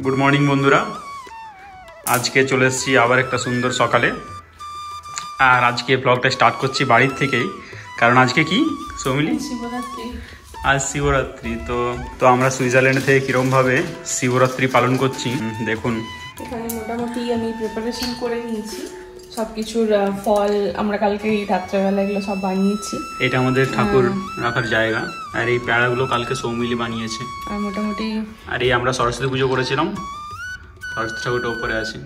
Good morning বন্ধুরা, আজকে চলে এসেছি আবার একটা সুন্দর সকালে। আর আজকে ব্লগটা স্টার্ট করছি বাড়ির থেকেই, কারণ আজকে কি সৌমিলি? শিবরাত্রি। আজ শিবরাত্রি। তো আমরা সুইজারল্যান্ড থেকে কীরকমভাবে শিবরাত্রি পালন করছি দেখুন। এখানে মোটামুটি আমি প্রিপারেশন করে নিয়েছি সব কিছুর। ফল আমরা কালকে রাত্রেবেলা এগুলো সব বানিয়েছি। এটা আমাদের ঠাকুর রাখার জায়গা, আর এই প্যাড়াগুলো কালকে সৌমিলি বানিয়েছে। আর মোটামুটি আর এই আমরা সরস্বতী পুজো করেছিলাম, সরস্বতী ঠাকুরটা উপরে আছে।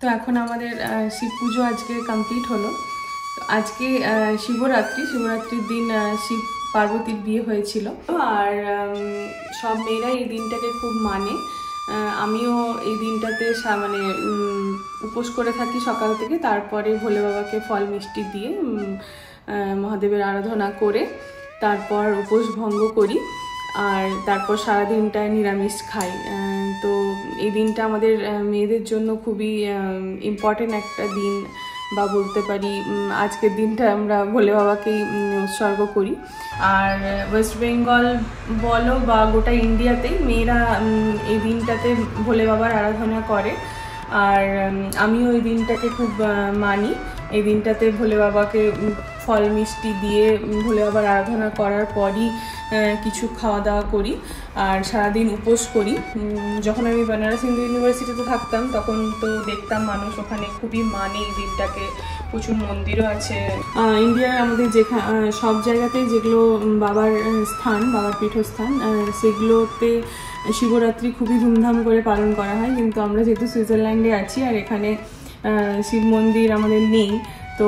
তো এখন আমাদের শিব পুজো আজকে কমপ্লিট হলো। আজকে শিবরাত্রির দিন শিব পার্বতীর বিয়ে হয়েছিল। আর সব মেয়েরা এই দিনটাকে খুব মানে। আমিও এই দিনটাতে মানে উপোস করে থাকি সকাল থেকে। তারপরে ভোলে বাবাকে ফল মিষ্টি দিয়ে মহাদেবের আরাধনা করে তারপর উপোস ভঙ্গ করি। আর তারপর সারাদিনটায় নিরামিষ খাই। তো এই দিনটা আমাদের মেয়েদের জন্য খুবই ইম্পর্টেন্ট একটা দিন, বা বলতে পারি আজকের দিনটা আমরা ভোলে বাবাকেই উৎসর্গ করি। আর ওয়েস্ট বেঙ্গল বলো বা গোটা ইন্ডিয়াতেই মেয়েরা এই দিনটাতে ভোলে বাবার আরাধনা করে। আর আমিও এই দিনটাকে খুব মানি। এই দিনটাতে ভোলে বাবাকে ফল মিষ্টি দিয়ে ভোলে বাবার আরাধনা করার পরই কিছু খাওয়া দাওয়া করি আর সারাদিন উপোস করি। যখন আমি বেনারস হিন্দু ইউনিভার্সিটিতে থাকতাম তখন তো দেখতাম মানুষ ওখানে খুবই মানে এই দিনটাকে। প্রচুর মন্দিরও আছে ইন্ডিয়ার আমাদের সব জায়গাতেই যেগুলো বাবার পীঠস্থান, সেগুলোতে শিবরাত্রি খুবই ধুমধাম করে পালন করা হয়। কিন্তু আমরা যেহেতু সুইজারল্যান্ডে আছি আর এখানে শিব মন্দির আমাদের নেই, তো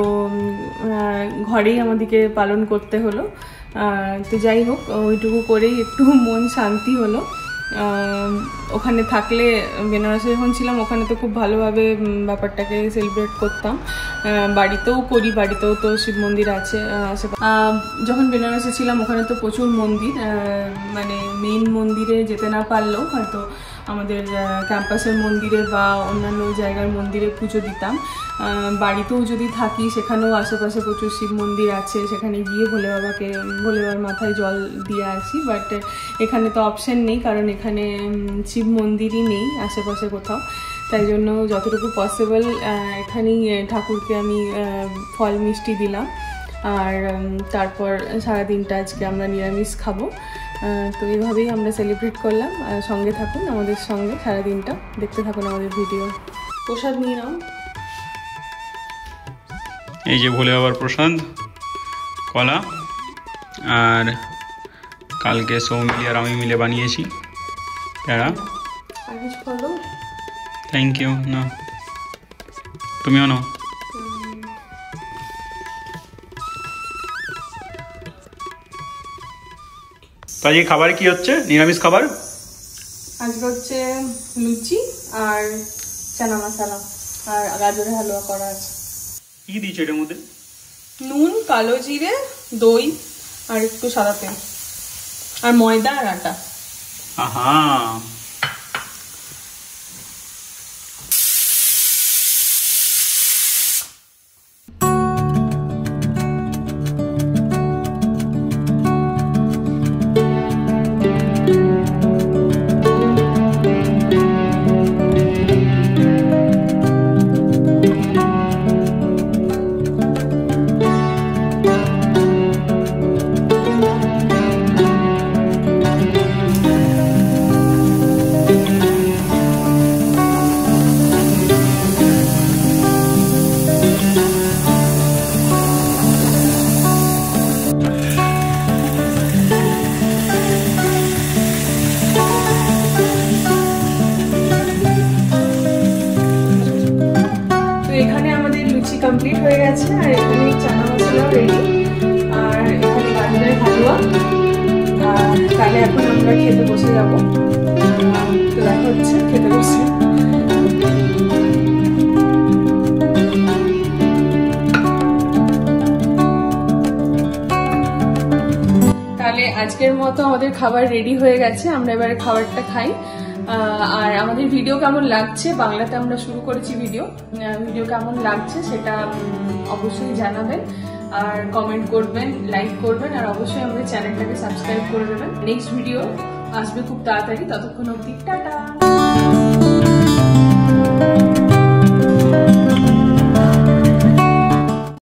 ঘরেই আমাদেরকে পালন করতে হলো। তো যাই হোক, ওইটুকু করেই একটু মন শান্তি হলো। ওখানে থাকলে, বেনারসে যখন ছিলাম ওখানে তো খুব ভালোভাবে ব্যাপারটাকে সেলিব্রেট করতাম। বাড়িতেও করি, বাড়িতেও তো শিব মন্দির আছে। যখন বেনারসে ছিলাম ওখানে তো প্রচুর মন্দির, মানে মেইন মন্দিরে যেতে না পারলেও হয়তো আমাদের ক্যাম্পাসের মন্দিরে বা অন্যান্য জায়গার মন্দিরে পুজো দিতাম। বাড়িতেও যদি থাকি সেখানেও আশেপাশে প্রচুর শিব মন্দির আছে, সেখানে গিয়ে ভোলে বাবার মাথায় জল দিয়ে আসি। বাট এখানে তো অপশান নেই, কারণ এখানে শিব মন্দিরই নেই আশেপাশে কোথাও। তাই জন্য যতটুকু পসিবল এখানেই ঠাকুরকে আমি ফল মিষ্টি দিলাম। আর তারপর সারাদিনটা আজকে আমরা নিরামিষ খাবো। তো এইভাবেই আমরা সেলিব্রেট করলাম। সঙ্গে থাকুন আমাদের সঙ্গে সারাদিনটা, দেখতে থাকুন আমাদের ভিডিও। প্রসাদ নিয়ে নাও। এই যে ভোলে বাবার প্রসাদ, কলা, আর কালকে সৌমিলি আর আমি মিলে বানিয়েছি প্যাড়া। আর কিছু বলো? Thank you. না, তুমিও নাও। তো আজকে খাবারে কি হচ্ছে? নিরামিষ খাবার আজকে হচ্ছে লুচি আর চানা মশলা আর গাজরের হালুয়া করা আছে। কি দিয়েছো এটার মধ্যে? নুন, কালো জিরে, দই আর একটু সাদা তেল আর ময়দা আর আটা। আহা, কমপ্লিট হয়ে গেছে। আর এখানে চানা মশলাও রেডি, আর এখানে গাজরের হালুয়া। তাহলে এখন আমরা খেতে বসে যাবো। তো দেখা হচ্ছে খেতে বসে। তাহলে আজকের মতো আমাদের খাবার রেডি হয়ে গেছে, আমরা এবারে খাবারটা খাই। আর আমাদের ভিডিও কেমন লাগছে, বাংলাতে আমরা শুরু করেছি ভিডিও কেমন লাগছে সেটা অবশ্যই জানাবেন, আর কমেন্ট করবেন, লাইক করবেন, আর অবশ্যই আমাদের চ্যানেলটাকে সাবস্ক্রাইব করে দেবেন। নেক্সট ভিডিও আসবে খুব তাড়াতাড়ি, ততক্ষণ অবধি টাটা।